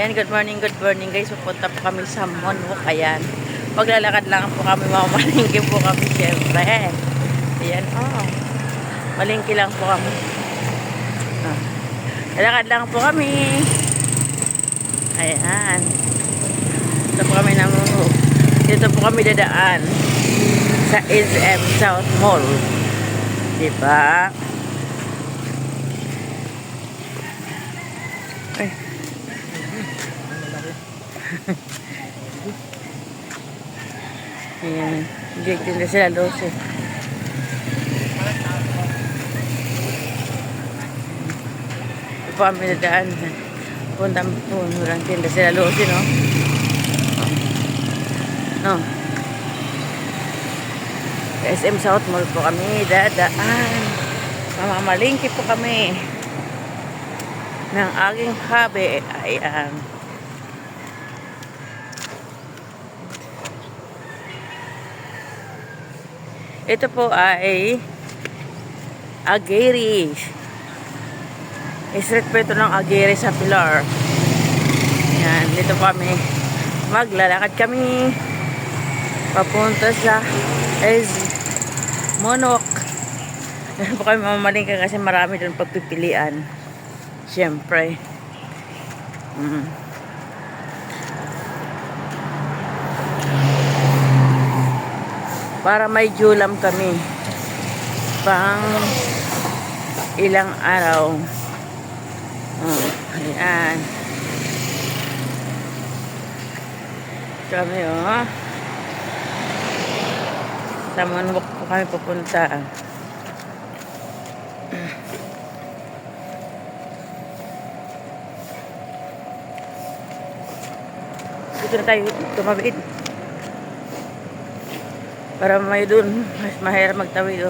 Ayan, good morning guys. Pupunta po kami sa Monwok. Ayan. Paglalakad lang po kami, mamalingki po kami syempre. Ayan, oh. Malingki lang po kami. Oh. Lalakad lang po kami. Ayan. Dito po kami namumove. Dito po kami dadaan sa SM South Mall. Diba? Ay. Ayan. Hindi na sila lose. Ito po kami dadaan. Punta po. Walang tinda sila lose, no? No. SM South Mall po kami dadaan. Mamamalingki po kami ng aking hobby. Ayan. Ito po ay Aguirre. Street po ito ng Aguirre sa Pilar. Ayan. Dito po kami maglalakad kami papunta sa Monwok. Dito po kami mamalingki kasi marami doon pagpipilian. Siyempre. Para may julam kami pang ilang araw. Ayan. Kami sa Monwok po kami pupunta. Dito na tayo tumawid para may dun mas mahirap magtawid.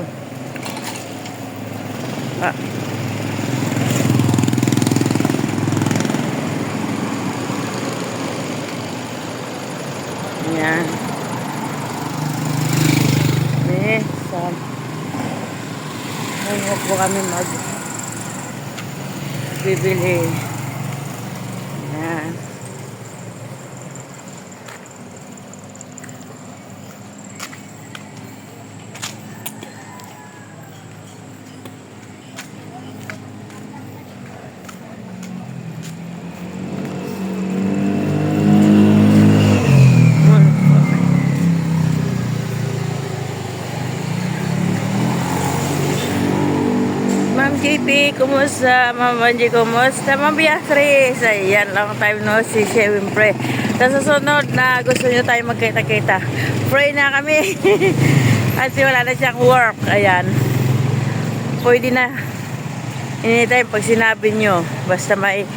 Ayan. Huwag po kami bibili. Ayan. Ma'am JP, kumusta? Ma'am Angie, kumusta? Ma'am Beatrice, ayan lang time no si siyempre. Sa susunod na gusto nyo tayo magkita-kita, pray na kami. Kasi wala na siyang work. Ayan. Pwede na. Anytime pag sinabi nyo, basta may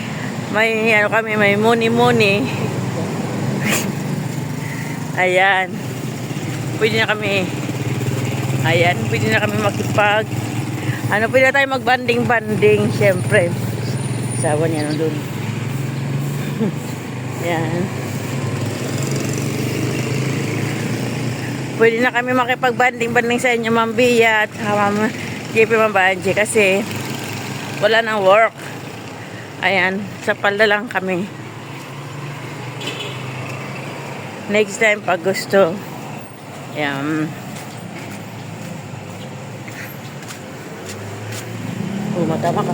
ano kami, may money. Ayan. Pwede na kami. Ayan, pwede na kami makipag pwede na tayo magbanding-banding, syempre. Sawa niya nandun. Yan. Pwede na kami makipagbanding-banding sa inyo, Ma'am Bia at Ma'am JP, Ma'am Angie, kasi wala nang work. Ayan, sa palda lang kami. Next time pag gusto. Ayan. Matama ka.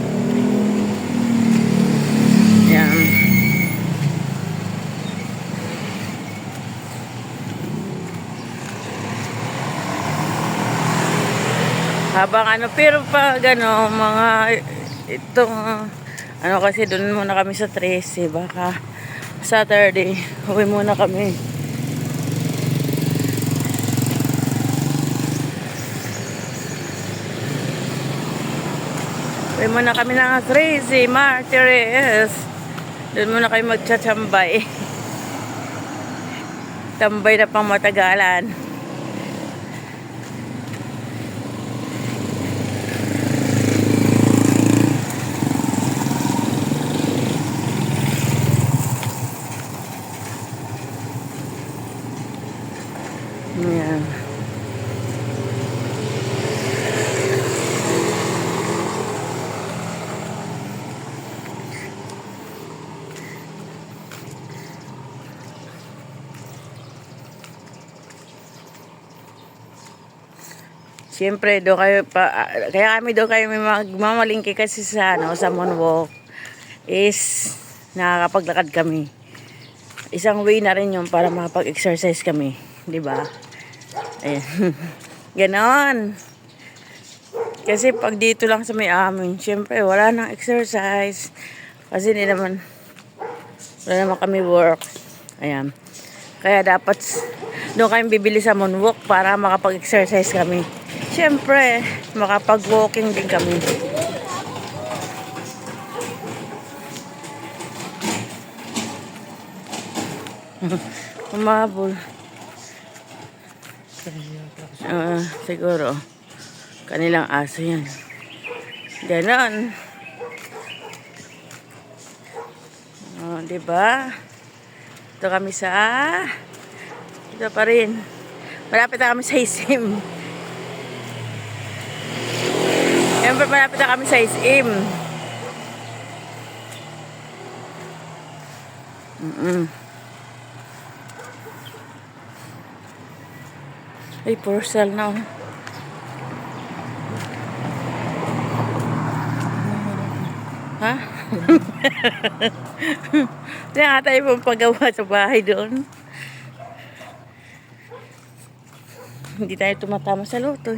Yan. Habang pero pag mga itong kasi doon muna kami sa 13, baka Saturday uwi muna kami. Uwi muna kami ng 13 Martires. Doon muna kayo magtsatambay. Tambay na pang matagalan. Ayan. Siyempre, doon kayo kaya kami doon kayo may magmamalingki kasi sa sa Moonwalk is nakakapaglakad kami. Isang way na rin yun para makapag-exercise kami, 'di ba? Ayan. Ganon. Kasi pag dito lang sa may amin, siyempre wala nang exercise. Kasi wala naman kami work. Ayan. Kaya dapat doon kami bibili sa Moonwalk para makapag-exercise kami. Siyempre, makapag-walking din kami. Umabol. Siguro. Kanilang aso yan. Ganon. Diba? Ito kami ito pa rin. Malapit na kami sa ISIM. Siyempre, malapit na kami sa ISIM. Ay, Purcell na. Ha? Hindi nga tayo pong pagawa sa bahay doon. Hindi tayo tumatama sa loto.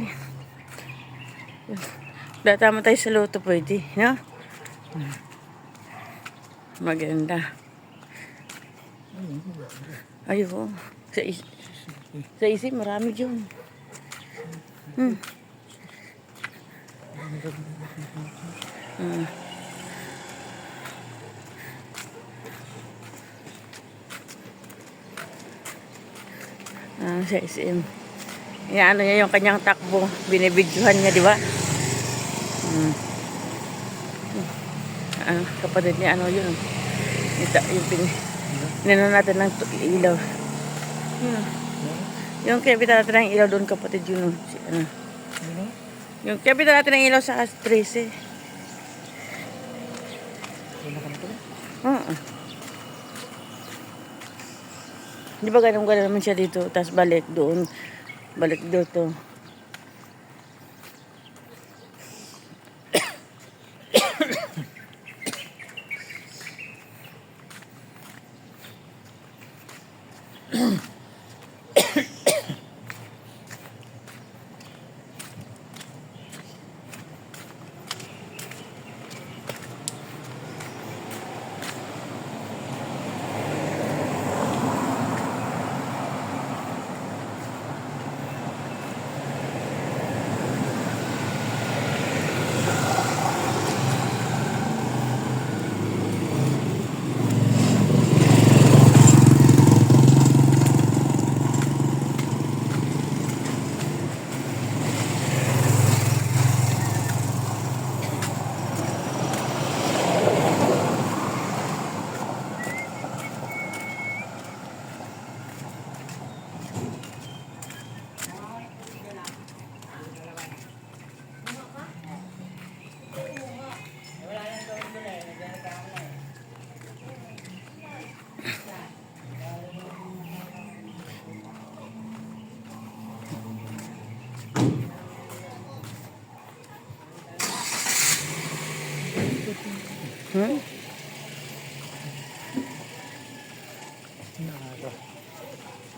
Datama tayo sa loto pwede. No? Maganda. Ayun. Sa isip marami dyan. Sa SM. Ano niya yung kanyang takbo. Binibidyohan niya, di ba? Kapatid niya, yun. Nino natin ng ilaw. Yung kapitan natin ng ilaw doon, kapatid yun. Yung kapitan natin ng ilaw sa 13. Di ba ganun naman siya dito, tapos balik doon. Balik dito.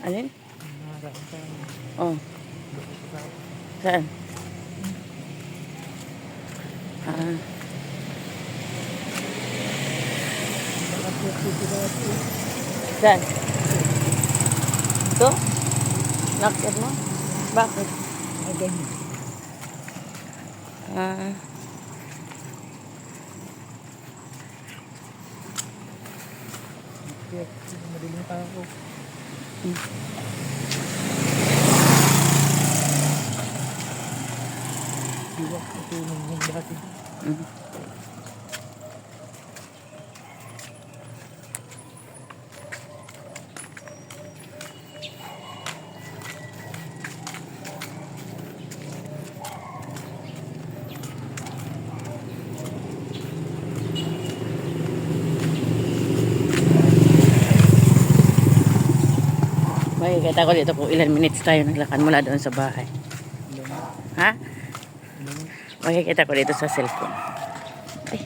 Alin? Oh. Saan? Saan? Ito? Nakit mo? Bakit? Ganyan. Madilim pa ako. Iwak ito yung dati. Makikita ko dito kung ilan minutes tayo naglakad mula doon sa bahay. Ha? Makikita ko dito sa cellphone. Ay.